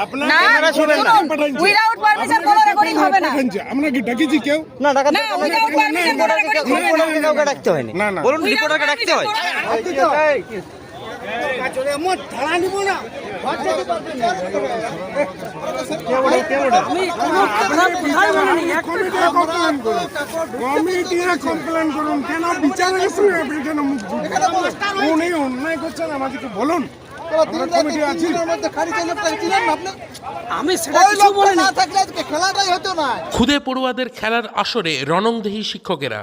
আপনার না, ক্যামেরা শুনেন না উইদাউট পারমিশন কোনো রেকর্ডিং হবে না। আমরা কি ডাকিছি কেউ? না ডাকা না, উইদাউট পারমিশন কোনো রেকর্ডিং হবে না। কাউকে ডাকতে হয়নি। না না বলুন রিপোর্টারকে ডাকতে হয়। কমপ্লেন করুন কেন বিচারের সঙ্গে আপনি কেন মুখ উনি অন্যায় করছেন আমাদেরকে বলুন। আমি সেটা কিছু বলিনি। খুদে পড়ুয়াদের খেলার আসরে রণংদেহী শিক্ষকেরা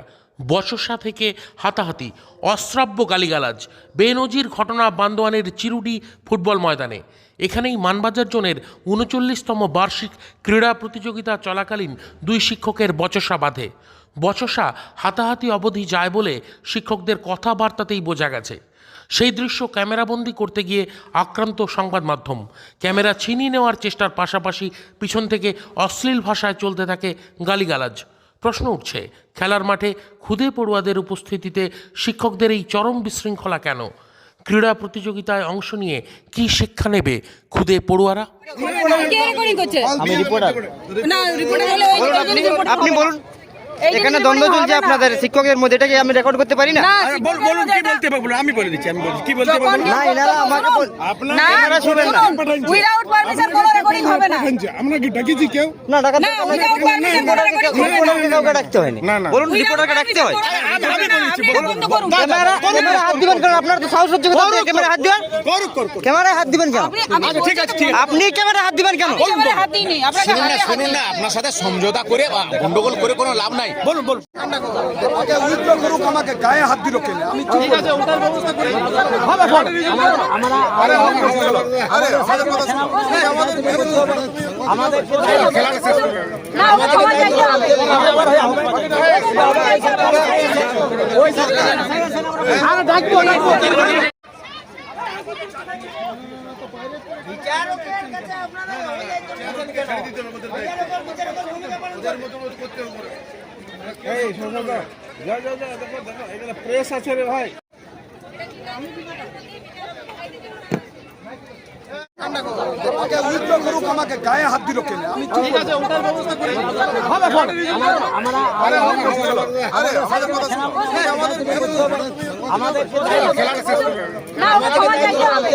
বচসা থেকে হাতাহাতি, অশ্রাব্য গালিগালাজ, বেনজির ঘটনা বান্দোয়ানের চিরুডি ফুটবল ময়দানে। এখানেই মানবাজার জোনের ৩৯তম বার্ষিক ক্রীড়া প্রতিযোগিতা চলাকালীন দুই শিক্ষকের বচসা বাধে। বচসা হাতাহাতি অবধি যায় বলে শিক্ষকদের কথাবার্তাতেই বোঝা গেছে। সেই দৃশ্য ক্যামেরাবন্দি করতে গিয়ে আক্রান্ত সংবাদ মাধ্যম। ক্যামেরা ছিনিয়ে নেওয়ার চেষ্টার পাশাপাশি পিছন থেকে অশ্লীল ভাষায় চলতে থাকে গালিগালাজ। প্রশ্ন উঠছে, খেলার মাঠে খুদে পড়ুয়াদের উপস্থিতিতে শিক্ষকদের এই চরম বিশৃঙ্খলা কেন? ক্রীড়া প্রতিযোগিতায় অংশ নিয়ে কি শিক্ষা নেবে খুদে পড়ুয়ারা? কে রেকর্ডিং করছে? আমি রিপোর্টার। না, রিপোর্টার হলে ওই আপনি বলুন, এখানে দ্বন্দ্ব চলছে আপনাদের শিক্ষকের মধ্যে, এটা কি আমি রেকর্ড করতে পারি না? বলুন কি বলতে পারবো আমি বলে দিচ্ছি আমি বলছি কি বলতে পারবো না এনারা আমাকে আপনার না, ক্যামেরা শুনেন না উইদাউট পারমিশন কোনো রেকর্ডিং হবে না। আমরা কি ডাকিছি কেউ? না ডাকা না, উইদাউট পারমিশন কোনো রেকর্ডিং হবে না। কাউকে ডাকতে হয়নি। না না বলুন রিপোর্টারকে ডাকতে হয়। বন্ধ করুন। ক্যামেরা হাত দিবেন কেন? আপনার তো সাহস হচ্ছে ক্যামেরা হাত দিবেন? ক্যামেরায় হাত দিবেন কেন? ঠিক আছে ঠিক আছে আপনি ক্যামেরা হাত দিবেন কেন? ক্যামেরায় হাত দিইনি, আপনাকে শুনুন না হাতে হাত শুনুন না আপনার সাথে সমঝোতা করে বা গন্ডগোল করে কোনো লাভ নাই। বলুন বলুন আমাকে গায়ে হাত দিল কেন? আমি ঠিক আছে ওটার ব্যবস্থা করে না, ওটা ক্ষমা চাইতে হবে। এই শোনো যা যা যা দেখো দেখো এখানে প্রেস আছে রে ভাই। আমাকে গায়ে হাত দিল কেন? আমি ঠিক আছে ওটার ব্যবস্থা করে না, ওটা ক্ষমা চাইতে হবে।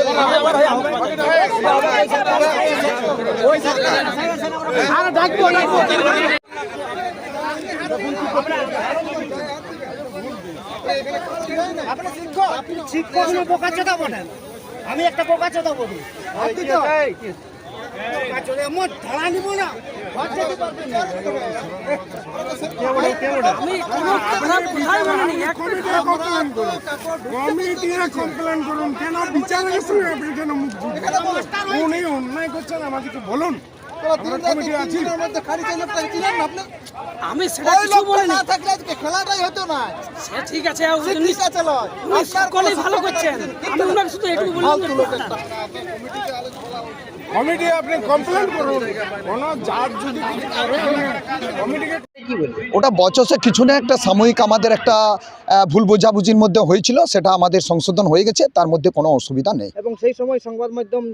আমি একটা বোকা চোদা বলি। কমপ্লেন করুন কেন বিচারের সঙ্গে আপনি কেন মুখ উনি অন্যায় করছেন আমাদেরকে বলুন। আমি সেটা কিছু বলিনি। খেলাটাই হতো না। সে ঠিক আছে, উনি সকলেই ভালো করছেন। আমি ওনাকে শুধু এটুকু বললাম যে কমিটি আপনি কমপ্লেন করুন কোন জাজ যদি কমিটিকে ওটা বচসে কিছু না, একটা সাময়িক আমাদের একটা ভুল বোঝাবুঝির মধ্যে হয়েছিল, সেটা আমাদের সংশোধন হয়ে গেছে, তার মধ্যে কোনো অসুবিধা নেই। এবং সেই সময় সংবাদ মাধ্যম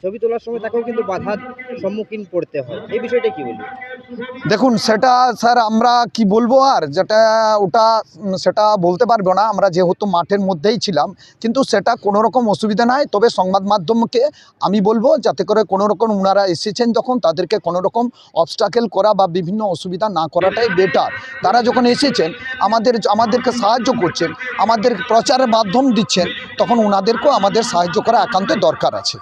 ছবি তোলার সময় তাকেও কিন্তু বাধার সম্মুখীন পড়তে হয়, এই বিষয়টা কি বলবো? দেখুন সেটা স্যার আমরা কি বলবো, আর যেটা ওটা সেটা বলতে পারবো না, আমরা যেহেতু মাঠের মধ্যেই ছিলাম, কিন্তু সেটা কোনো রকম অসুবিধা নাই। তবে সংবাদ মাধ্যমকে আমি বলবো যাতে করে কোনো রকম ওনারা এসেছেন যখন, তাদেরকে কোনো রকম অবস্টাকেল করা বা বিভিন্ন অসুবিধা না করাটাই বেটার। তারা যখন এসেছেন আমাদেরকে সাহায্য করছেন, আমাদের প্রচারের মাধ্যম দিচ্ছেন, তখন ওনাদেরকেও আমাদের সাহায্য করা একান্ত দরকার আছে।